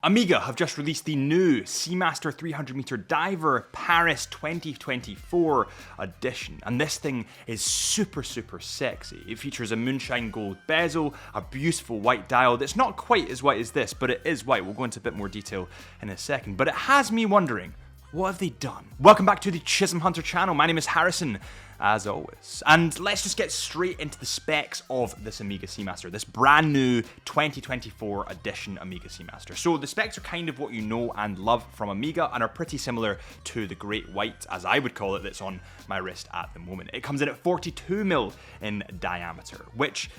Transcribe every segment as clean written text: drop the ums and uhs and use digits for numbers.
Omega have just released the new Seamaster 300 meter diver Paris 2024 edition, and this thing is super sexy. It features a moonshine gold bezel, a beautiful white dial that's not quite as white as this, but it is white. We'll go into a bit more detail in a second, but it has me wondering, what have they done? Welcome back to the Chisholm Hunter channel. My name is Harrison, as always. And let's just get straight into the specs of this Omega Seamaster, this brand new 2024 edition Omega Seamaster. So the specs are kind of what you know and love from Omega and are pretty similar to the Great White, as I would call it, that's on my wrist at the moment. It comes in at 42mm in diameter, which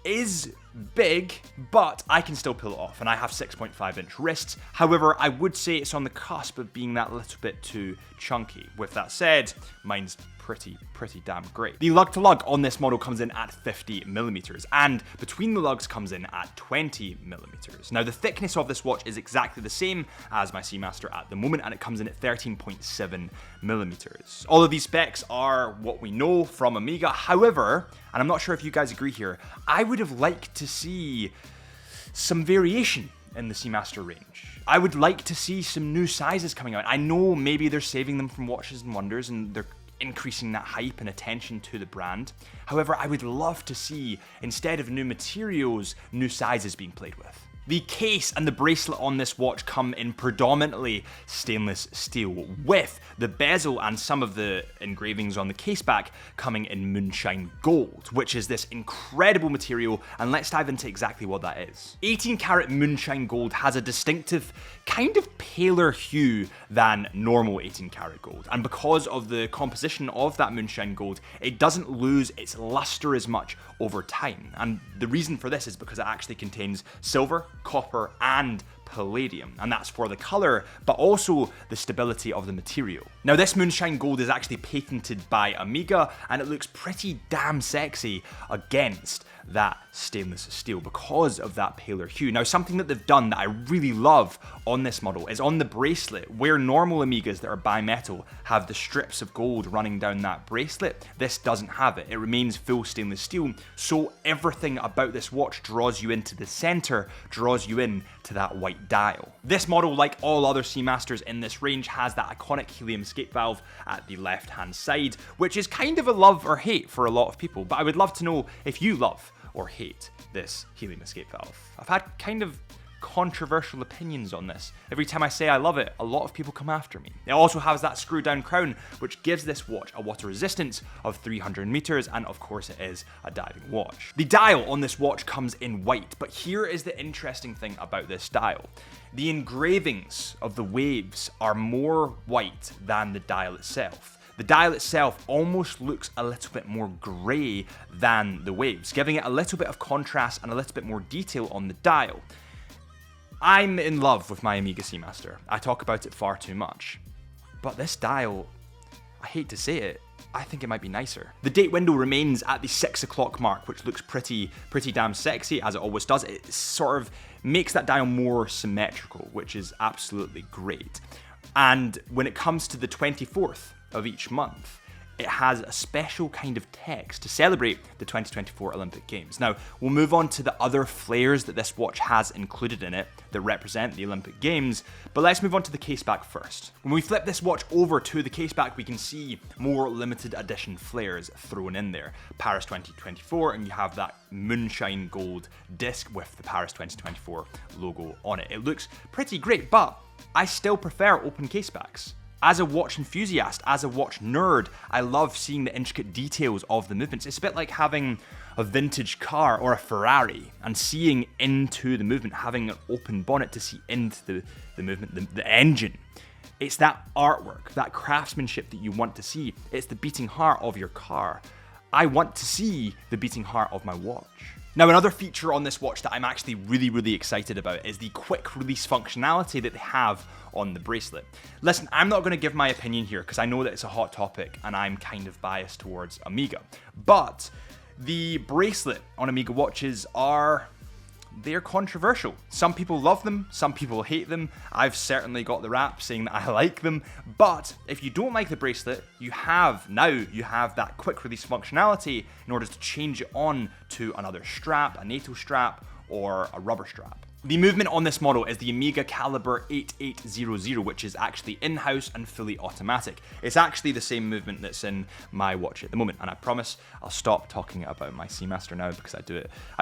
is big, but I can still pull it off, and I have 6.5-inch wrists. However, I would say it's on the cusp of being that little bit too chunky. With that said, mine's pretty damn great. The lug to lug on this model comes in at 50mm, and between the lugs comes in at 20mm. Now, the thickness of this watch is exactly the same as my Seamaster at the moment, and it comes in at 13.7mm. All of these specs are what we know from Omega. However, and I'm not sure if you guys agree here, I would have liked to see some variation in the Seamaster range. I would like to see some new sizes coming out. I know maybe they're saving them from Watches and Wonders and they're increasing that hype and attention to the brand. However, I would love to see, instead of new materials, new sizes being played with. The case and the bracelet on this watch come in predominantly stainless steel, with the bezel and some of the engravings on the case back coming in moonshine gold, which is this incredible material, and let's dive into exactly what that is. 18 karat moonshine gold has a distinctive, kind of paler hue than normal 18 karat gold, and because of the composition of that moonshine gold, it doesn't lose its luster as much over time, and the reason for this is because it actually contains silver, copper, and palladium, and that's for the color, but also the stability of the material. Now, this moonshine gold is actually patented by Omega, and it looks pretty damn sexy against that stainless steel because of that paler hue. Now, something that they've done that I really love on this model is on the bracelet, where normal Omegas that are bimetal have the strips of gold running down that bracelet. This doesn't have it. It remains full stainless steel, so everything about this watch draws you into the center, draws you in to that white dial. This model, like all other Seamasters in this range, has that iconic helium escape valve at the left-hand side, which is kind of a love or hate for a lot of people, but I would love to know if you love or hate this helium escape valve. I've had kind of controversial opinions on this. Every time I say I love it, a lot of people come after me. It also has that screw down crown, which gives this watch a water resistance of 300 meters, and of course it is a diving watch. The dial on this watch comes in white, but here is the interesting thing about this dial. The engravings of the waves are more white than the dial itself. The dial itself almost looks a little bit more grey than the waves, giving it a little bit of contrast and a little bit more detail on the dial. I'm in love with my Omega Seamaster. I talk about it far too much. But this dial, I hate to say it, I think it might be nicer. The date window remains at the 6 o'clock mark, which looks pretty damn sexy, as it always does. It sort of makes that dial more symmetrical, which is absolutely great. And when it comes to the 24th of each month, it has a special kind of text to celebrate the 2024 Olympic Games. Now, we'll move on to the other flares that this watch has included in it that represent the Olympic Games, but let's move on to the caseback first. When we flip this watch over to the caseback, we can see more limited edition flares thrown in there. Paris 2024, and you have that moonshine gold disc with the Paris 2024 logo on it. It looks pretty great, but I still prefer open casebacks. As a watch enthusiast, as a watch nerd, I love seeing the intricate details of the movements. It's a bit like having a vintage car or a Ferrari and seeing into the movement, having an open bonnet to see into the movement, the engine. It's that artwork, that craftsmanship that you want to see. It's the beating heart of your car. I want to see the beating heart of my watch. Now, another feature on this watch that I'm actually really excited about is the quick release functionality that they have on the bracelet. Listen, I'm not going to give my opinion here because I know that it's a hot topic and I'm kind of biased towards Omega, but the bracelet on Omega watches they're controversial. Some people love them, some people hate them. I've certainly got the rap saying that I like them, but if you don't like the bracelet, you have that quick release functionality in order to change it on to another strap, a NATO strap, or a rubber strap. The movement on this model is the Omega Caliber 8800, which is actually in-house and fully automatic. It's actually the same movement that's in my watch at the moment, and I promise I'll stop talking about my Seamaster now because I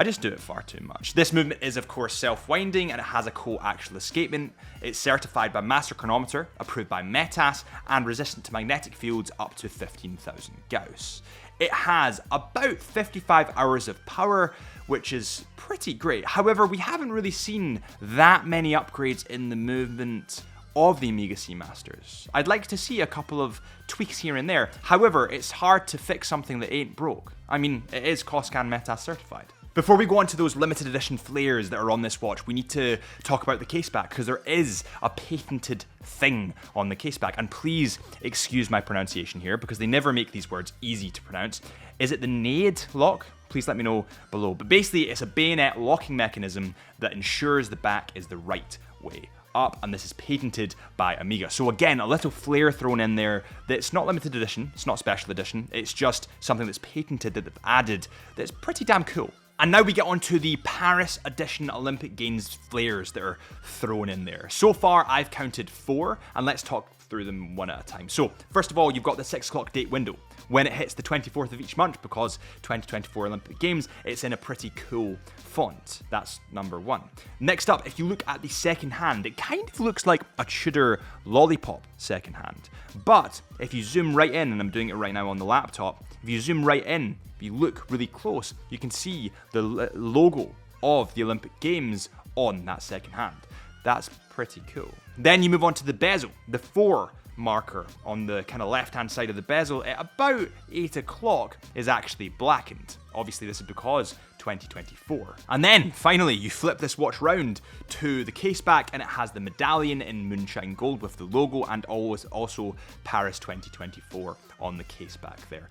just do it far too much. This movement is of course self-winding and it has a coaxial escapement. It's certified by Master Chronometer, approved by METAS, and resistant to magnetic fields up to 15,000 Gauss. It has about 55 hours of power, which is pretty great. However, we haven't really seen that many upgrades in the movement of the Omega Seamasters. I'd like to see a couple of tweaks here and there. However, it's hard to fix something that ain't broke. I mean, it is Coscan METAS certified. Before we go on to those limited edition flares that are on this watch, we need to talk about the caseback, because there is a patented thing on the caseback. And please excuse my pronunciation here, because they never make these words easy to pronounce. Is it the Nade lock? Please let me know below. But basically, it's a bayonet locking mechanism that ensures the back is the right way up, and this is patented by Omega. So again, a little flair thrown in there that's not limited edition, it's not special edition, it's just something that's patented that they've added that's pretty damn cool. And now we get on to the Paris Edition Olympic Games flares that are thrown in there. So far, I've counted 4, and let's talk through them one at a time. So, first of all, you've got the 6 o'clock date window. When it hits the 24th of each month, because 2024 Olympic Games, it's in a pretty cool font. That's number 1. Next up, if you look at the second hand, it kind of looks like a Tudor Lollipop second hand. But if you zoom right in, and I'm doing it right now on the laptop, if you zoom right in, if you look really close, you can see the logo of the Olympic Games on that second hand. That's pretty cool. Then you move on to the bezel. The 4 marker on the kind of left-hand side of the bezel at about 8 o'clock is actually blackened. Obviously, this is because 2024. And then, finally, you flip this watch round to the caseback, and it has the medallion in moonshine gold with the logo, and also Paris 2024 on the caseback there.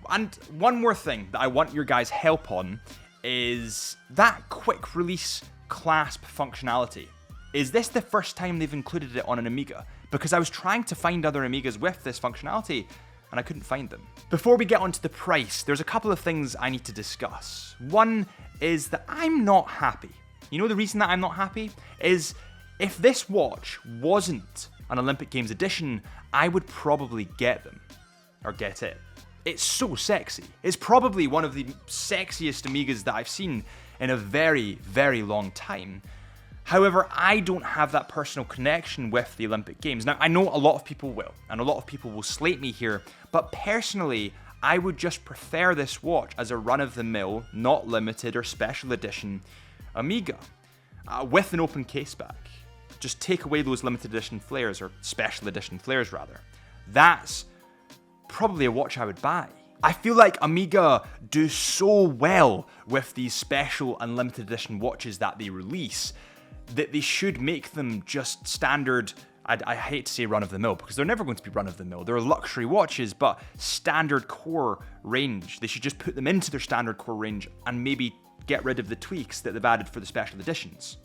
And one more thing that I want your guys' help on is that quick release clasp functionality. Is this the first time they've included it on an Omega? Because I was trying to find other Omegas with this functionality, and I couldn't find them. Before we get onto the price, there's a couple of things I need to discuss. One is that I'm not happy. You know the reason that I'm not happy? Is if this watch wasn't an Olympic Games edition, I would probably get them. Or get it. It's so sexy. It's probably one of the sexiest Omegas that I've seen in a very, very long time. However, I don't have that personal connection with the Olympic Games. Now, I know a lot of people will, and a lot of people will slate me here, but personally, I would just prefer this watch as a run-of-the-mill, not limited or special edition Omega, with an open caseback. Just take away those limited edition flares, or special edition flares rather. That's probably a watch I would buy. I feel like Omega do so well with these special and limited edition watches that they release that they should make them just standard. I hate to say run-of-the-mill, because they're never going to be run-of-the-mill. They're luxury watches, but standard core range. They should just put them into their standard core range and maybe get rid of the tweaks that they've added for the special editions.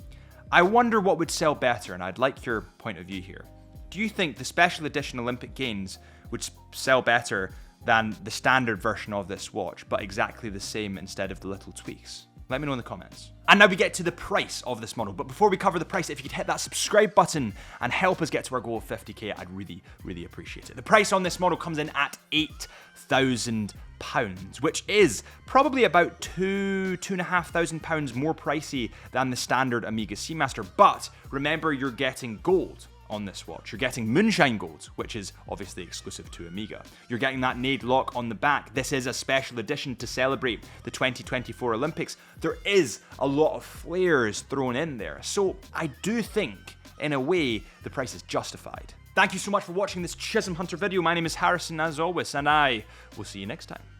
I wonder what would sell better, and I'd like your point of view here. Do you think the special edition Olympic Games would sell better than the standard version of this watch, but exactly the same instead of the little tweaks? Let me know in the comments. And now we get to the price of this model. But before we cover the price, if you could hit that subscribe button and help us get to our goal of 50k, I'd really, really appreciate it. The price on this model comes in at £8,000, which is probably about £2,500 more pricey than the standard Omega Seamaster. But remember, you're getting gold on this watch. You're getting moonshine gold, which is obviously exclusive to Omega. You're getting that Nade lock on the back. This is a special edition to celebrate the 2024 Olympics. There is a lot of flares thrown in there. So I do think, in a way, the price is justified. Thank you so much for watching this Chisholm Hunter video. My name is Harrison, as always, and I will see you next time.